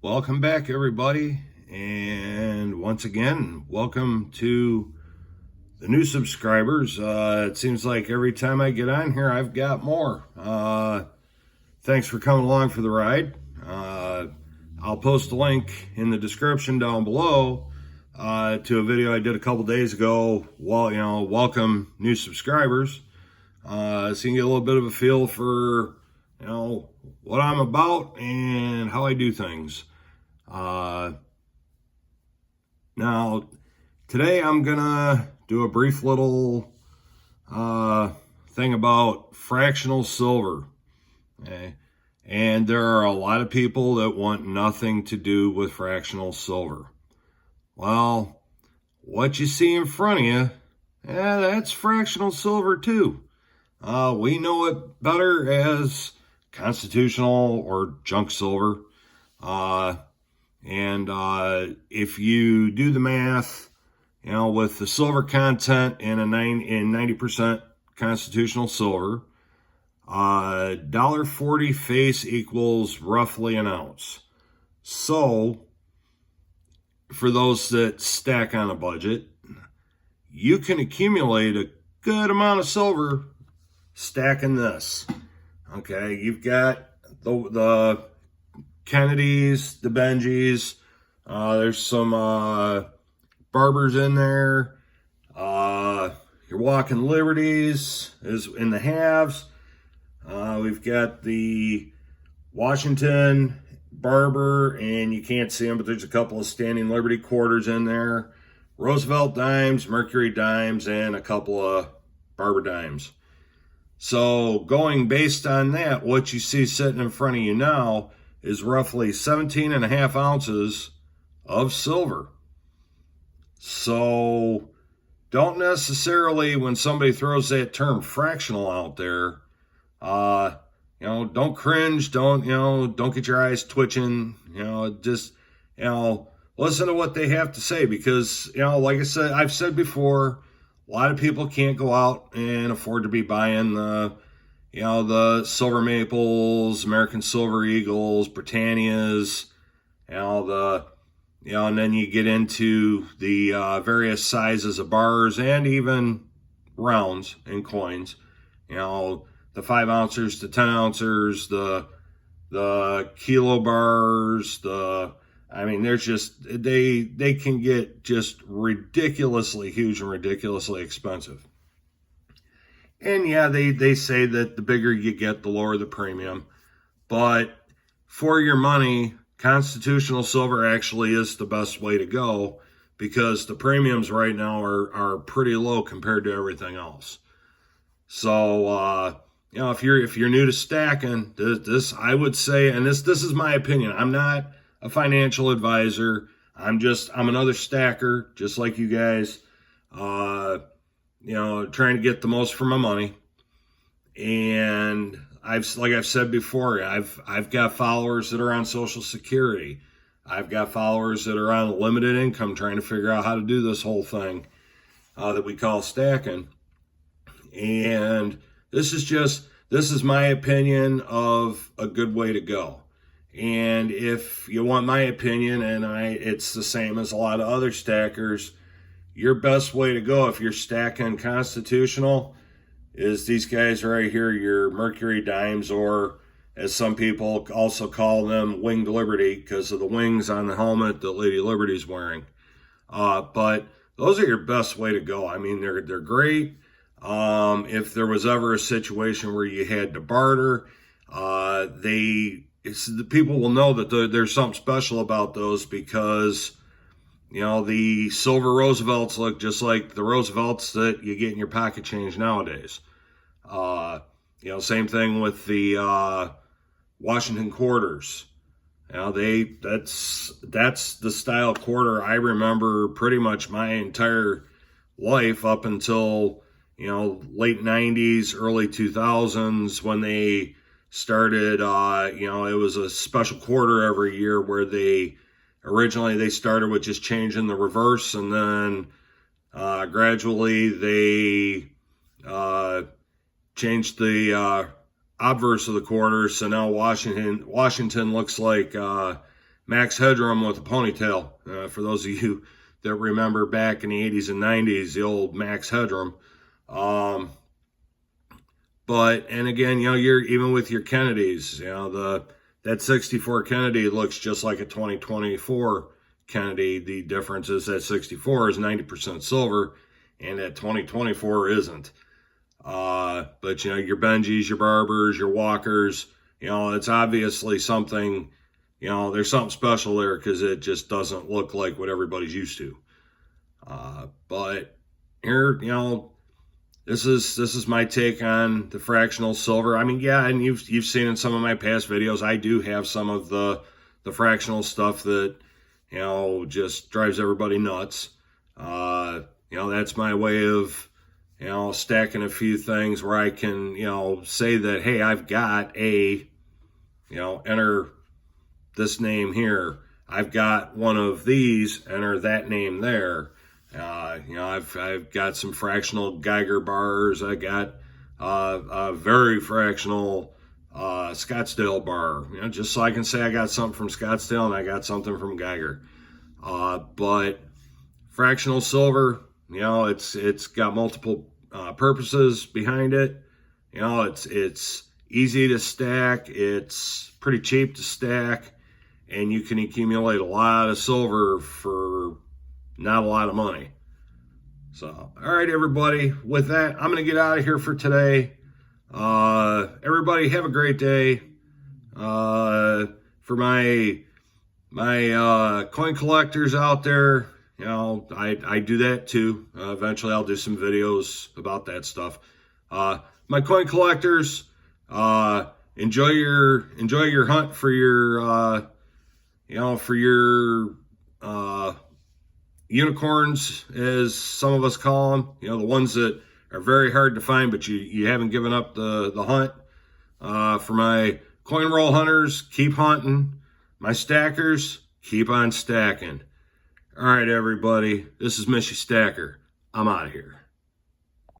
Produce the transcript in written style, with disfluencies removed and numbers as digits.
Welcome back, everybody, and once again, welcome to the new subscribers. It seems like every time I get on here, I've got more. Thanks for coming along for the ride. I'll post a link in the description down below to a video I did a couple days ago. Well, welcome new subscribers, so you can get a little bit of a feel for what I'm about and how I do things. Now, today I'm gonna do a brief little thing about fractional silver. Okay? And there are a lot of people that want nothing to do with fractional silver. Well, what you see in front of you, that's fractional silver too. We know it better as constitutional or junk silver. And if you do the math, with the silver content in 90% constitutional silver, $1.40 face equals roughly an ounce. So, for those that stack on a budget, you can accumulate a good amount of silver stacking this. Okay, you've got the Kennedys, the Benjis, there's some Barbers in there, your Walking Liberties is in the halves. We've got the Washington Barber, and you can't see them, but there's a couple of Standing Liberty quarters in there, Roosevelt dimes, Mercury dimes, and a couple of Barber dimes. So going based on that, what you see sitting in front of you now is roughly 17 and a half ounces of silver. So don't necessarily, when somebody throws that term fractional out there, don't cringe, don't get your eyes twitching, just, listen to what they have to say, because, like I said, I've said before, a lot of people can't go out and afford to be buying the Silver Maples, American Silver Eagles, Britannias, and then you get into the various sizes of bars and even rounds and coins, the 5 ounces to 10 ounces, the kilo bars, there's just, they can get just ridiculously huge and ridiculously expensive. And yeah, they say that the bigger you get, the lower the premium. But for your money, constitutional silver actually is the best way to go, because the premiums right now are pretty low compared to everything else. So, if you're new to stacking, this I would say, and this is my opinion. I'm not a financial advisor. I'm another stacker, just like you guys. Trying to get the most for my money. And I've said before, I've got followers that are on Social Security. I've got followers that are on limited income trying to figure out how to do this whole thing that we call stacking. And this is my opinion of a good way to go. And if you want my opinion, and it's the same as a lot of other stackers, your best way to go if you're stacking constitutional is these guys right here, your Mercury dimes, or as some people also call them, Winged Liberty, because of the wings on the helmet that Lady Liberty's wearing. But those are your best way to go. They're great. If there was ever a situation where you had to barter, the people will know that there's something special about those, because the silver Roosevelts look just like the Roosevelts that you get in your pocket change nowadays. Same thing with the Washington quarters. That's the style quarter I remember pretty much my entire life up until late 90s, early 2000s, when they started. It was a special quarter every year where originally they started with just changing the reverse, and then gradually they changed the obverse of the quarter. So now Washington looks like Max Headroom with a ponytail. For those of you that remember back in the 80s and 90s, the old Max Headroom. And again, you're even with your Kennedys, that 64 Kennedy looks just like a 2024 Kennedy. The difference is that 64 is 90% silver and that 2024 isn't. But your Benjis, your Barbers, your Walkers, it's obviously something, there's something special there because it just doesn't look like what everybody's used to. But here, this is my take on the fractional silver. I mean, yeah, and you've seen in some of my past videos, I do have some of the fractional stuff that, just drives everybody nuts. That's my way of, stacking a few things where I can, say that, hey, I've got enter this name here. I've got one of these, enter that name there. I've got some fractional Geiger bars. I got a very fractional Scottsdale bar. Just so I can say I got something from Scottsdale and I got something from Geiger. But fractional silver, it's got multiple purposes behind it. It's easy to stack. It's pretty cheap to stack, and you can accumulate a lot of silver for not a lot of money. So, all right, everybody. With that, I'm going to get out of here for today. Everybody, have a great day. For my coin collectors out there, I do that too. Eventually, I'll do some videos about that stuff. My coin collectors, enjoy your hunt for your unicorns, as some of us call them. The ones that are very hard to find, but you haven't given up the hunt. For my coin roll hunters, keep hunting. My stackers, keep on stacking. All right, everybody. This is Missy Stacker. I'm out of here.